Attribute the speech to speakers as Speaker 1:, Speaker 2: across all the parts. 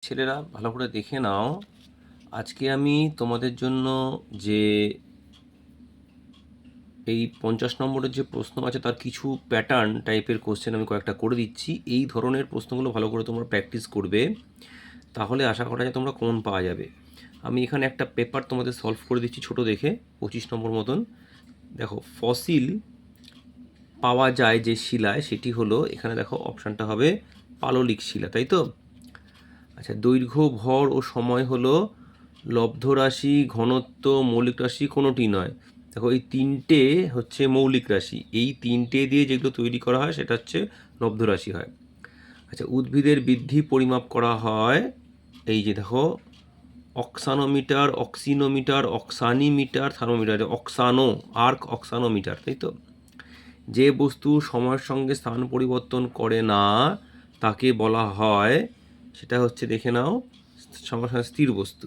Speaker 1: ছেলেরা ভালো করে দেখে নাও। আজকে আমি তোমাদের জন্য যে এই 50 নম্বরের যে প্রশ্ন আছে তার কিছু প্যাটার্ন টাইপের কোশ্চেন আমি কয়েকটা করে দিচ্ছি। এই ধরনের প্রশ্নগুলো ভালো করে তোমরা প্র্যাকটিস করবে, তাহলে আশা করা যায় তোমরা কমন পাওয়া যাবে। আমি এখানে একটা পেপার তোমাদের সলভ করে দিচ্ছি ছোট দেখে, 25 নম্বর মতন। দেখো, ফসিল পাওয়া যায় যে শিলায় সেটি হলো, এখানে দেখো অপশানটা হবে পাললিক শিলা, তাই তো? আচ্ছা, দৈর্ঘ্য, ভর ও সময় হলো লব্ধ রাশি, ঘনত্ব, মৌলিক রাশি কোনোটি নয়। দেখো, এই তিনটে হচ্ছে মৌলিক রাশি, এই তিনটে দিয়ে যেগুলো তৈরি করা হয় সেটা হচ্ছে লব্ধ রাশি হয়। আচ্ছা, উদ্ভিদের বৃদ্ধি পরিমাপ করা হয়, এই যে দেখো, অক্সানোমিটার, অক্সিনোমিটার, অক্সানিমিটার, থার্মোমিটার, অক্সানো, আর্ক অক্সানোমিটার, তাই তো? যে বস্তু সময়ের সঙ্গে স্থান পরিবর্তন করে না তাকে বলা হয়, সেটা হচ্ছে দেখে নাও, সময়ের সঙ্গে স্থির বস্তু।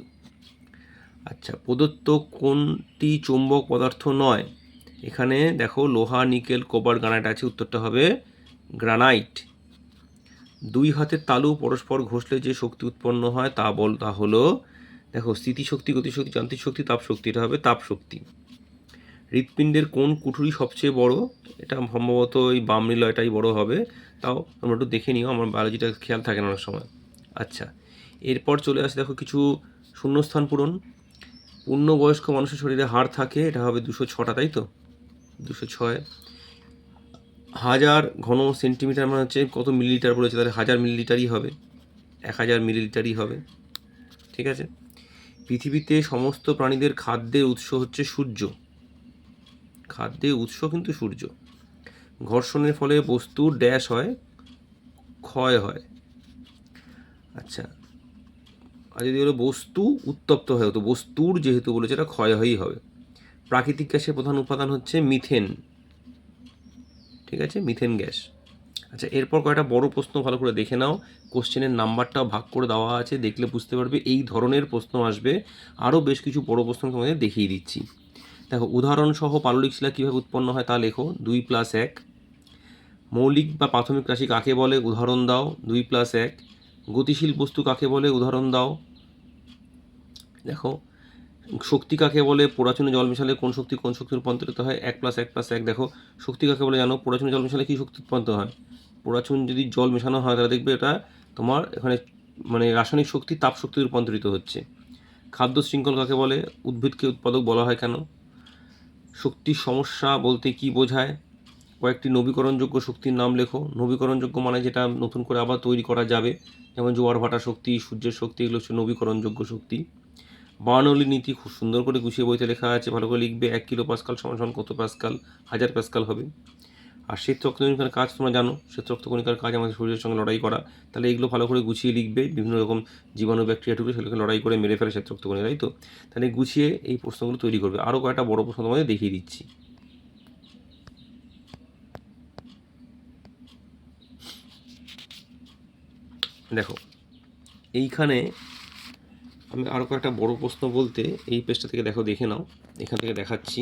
Speaker 1: আচ্ছা, প্রদত্ত কোনটি চৌম্বক পদার্থ নয়? এখানে দেখো লোহা, নিকেল, কোবার, গ্রানাইট আছে, উত্তরটা হবে গ্রানাইট। দুই হাতের তালু পরস্পর ঘষলে যে শক্তি উৎপন্ন হয় তা হলো, দেখো, স্থিতিশক্তি, গতিশক্তি, যান্ত্রিক শক্তি, তাপশক্তি, এটা হবে তাপশক্তি। হৃৎপিণ্ডের কোন কুঠুরি সবচেয়ে বড়? এটা সম্ভবত এই বাম নিলয়টাই বড় হবে, তাও তোমরা একটু দেখে নিও, আমার বায়োলজিটা খেয়াল থাকে না অনেক সময়। আচ্ছা, এরপর চলে আসে দেখো কিছু শূন্যস্থান পূরণ। পূর্ণবয়স্ক মানুষের শরীরে হাড় থাকে, এটা হবে 206টা, তাই তো? 206। 1000 ঘন সেন্টিমিটার মানে হচ্ছে কত মিলিলিটার বলেছে, তাহলে 1000 মিলিলিটারই হবে, 1000 মিলিলিটারই হবে, ঠিক আছে? পৃথিবীতে সমস্ত প্রাণীদের খাদ্যের উৎস হচ্ছে সূর্য, খাদ্যের উৎস কিন্তু সূর্য। ঘর্ষণের ফলে বস্তুর ড্যাশ হয়, ক্ষয় হয়। আচ্ছা, আর যদি হলো বস্তু উত্তপ্ত হয়, তো বস্তুর যেহেতু বলেছে এটা ক্ষয় হয়েই হবে। প্রাকৃতিক গ্যাসের প্রধান উপাদান হচ্ছে মিথেন, ঠিক আছে, মিথেন গ্যাস। আচ্ছা, এরপর কয়েকটা বড় প্রশ্ন ভালো করে দেখে নাও, কোশ্চেনের নাম্বারটাও ভাগ করে দেওয়া আছে, দেখলে বুঝতে পারবে এই ধরনের প্রশ্ন আসবে। আরও বেশ কিছু বড় প্রশ্ন তোমাদের দেখিয়ে দিচ্ছি। দেখো, উদাহরণসহ পাললিক শিলা কীভাবে উৎপন্ন হয় তা লেখো, 2+1। মৌলিক বা প্রাথমিক রাশি কাকে বলে, উদাহরণ দাও, 2+1। গতিশীল বস্তু কাকে বলে, উদাহরণ দাও। দেখো, শক্তি কাকে বলে, পোড়াচুনে জল মেশালে কোন শক্তি রূপান্তরিত হয়, 1+1+1। দেখো, শক্তি কাকে বলে জানো, পোড়াচুনে জল মেশালে কী শক্তি উৎপন্ন হয়? পোড়াচুন যদি জল মেশানো হয় তাহলে দেখবে এটা তোমার এখানে মানে রাসায়নিক শক্তি তাপ শক্তি রূপান্তরিত হচ্ছে। খাদ্য শৃঙ্খল কাকে বলে, উদ্ভিদকে উৎপাদক বলা হয় কেন? শক্তির সমস্যা বলতে কি বোঝায়? কয়েকটি নবীকরণযোগ্য শক্তির নাম লেখো। নবীকরণযোগ্য মানে যেটা নতুন করে আবার তৈরি করা যাবে, যেমন জোয়ার ভাটা শক্তি, সূর্যের শক্তি, এগুলো হচ্ছে নবীকরণযোগ্য শক্তি। বার্নৌলি নীতি খুব সুন্দর করে গুছিয়ে বইতে লেখা আছে, ভালো করে লিখবে। 1 কিলো পাস্কাল সমান কত পাস্কাল? 1000 পাস্কাল হবে। আর শ্বেত রক্তকণিকার কাজ তোমরা জানো, শ্বেত রক্তকণিকার কাজ আমাদের শরীরের সঙ্গে লড়াই করা, তাহলে এগুলো ভালো করে গুছিয়ে লিখবে। বিভিন্ন রকম জীবাণু, ব্যাকটেরিয়া ঢুকে সেগুলোকে লড়াই করে মেরে ফেলে শ্বেত রক্তকণিকা, তাই তো? তাহলে গুছিয়ে এই প্রশ্নগুলো তৈরি করবে। আরও কয়েকটা বড় প্রশ্ন তোমাদের দেখিয়ে দিচ্ছি। দেখো, এইখানে আমি আরও কয়েকটা বড় প্রশ্ন বলতে এই পেজটা থেকে দেখো, দেখে নাও, এখান থেকে দেখাচ্ছি।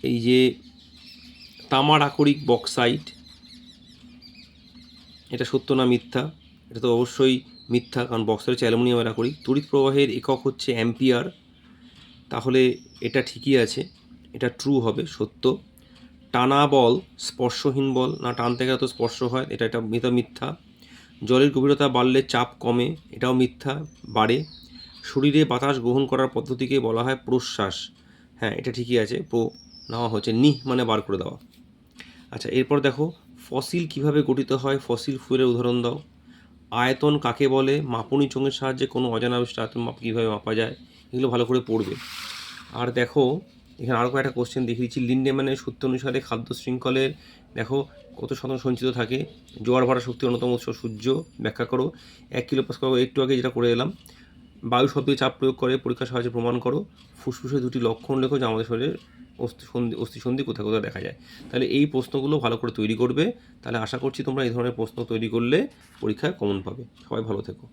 Speaker 1: এই যে তামার আকরিক বক্সাইট, এটা সত্য না মিথ্যা? এটা তো অবশ্যই মিথ্যা, কারণ বক্সাইট হচ্ছে অ্যালুমিনিয়ামের আকরিক। তড়িৎ প্রবাহের একক হচ্ছে অ্যাম্পিয়ার, তাহলে এটা ঠিকই আছে, এটা ট্রু হবে, সত্য। টানা বল স্পর্শহীন বল না, টানতে গেলে তো স্পর্শ হয়, এটা মিথ্যা। জলের গভীরতা বাড়লে চাপ কমে, এটাও মিথ্যা, বাড়ে। শরীরে বাতাস গ্রহণ করার পদ্ধতিকে বলা হয় প্রশ্বাস, হ্যাঁ এটা ঠিকই আছে, নেওয়া হচ্ছে, নিহ মানে বার করে দেওয়া। আচ্ছা, এরপর দেখো, ফসিল কিভাবে গঠিত হয়, ফসিল ফুয়েলের উদাহরণ দাও। আয়তন কাকে বলে, মাপনী চোঙের সাহায্যে কোনো অজানা বিষয়ের আয়তন কীভাবে মাপা যায়, এগুলো ভালো করে পড়বে। আর দেখো, এখানে আরও কয়েকটা কোশ্চেন দেখিয়ে দিচ্ছি। লিন্ডেম্যানের সূত্র অনুসারে খাদ্য শৃঙ্খলের দেখো কত শতাংশ সঞ্চিত থাকে? জোয়ার ভাটা শক্তির অন্যতম উৎস সূর্য, ব্যাখ্যা করো। 1 কিলো পাস্কাল, একটু আগে যেটা করে এলাম। বায়ু শব্দে চাপ প্রয়োগ করে পরীক্ষার সাহায্যে প্রমাণ করো। ফুসফুসে 2টি লক্ষণ লেখো যা আমাদের শরীরের অস্থিসন্ধি কোথায় কোথায় দেখা যায়। তাহলে এই প্রশ্নগুলো ভালো করে তৈরি করবে, তাহলে আশা করছি তোমরা এই ধরনের প্রশ্ন তৈরি করলে পরীক্ষায় কমন পাবে। সবাই ভালো থেকো।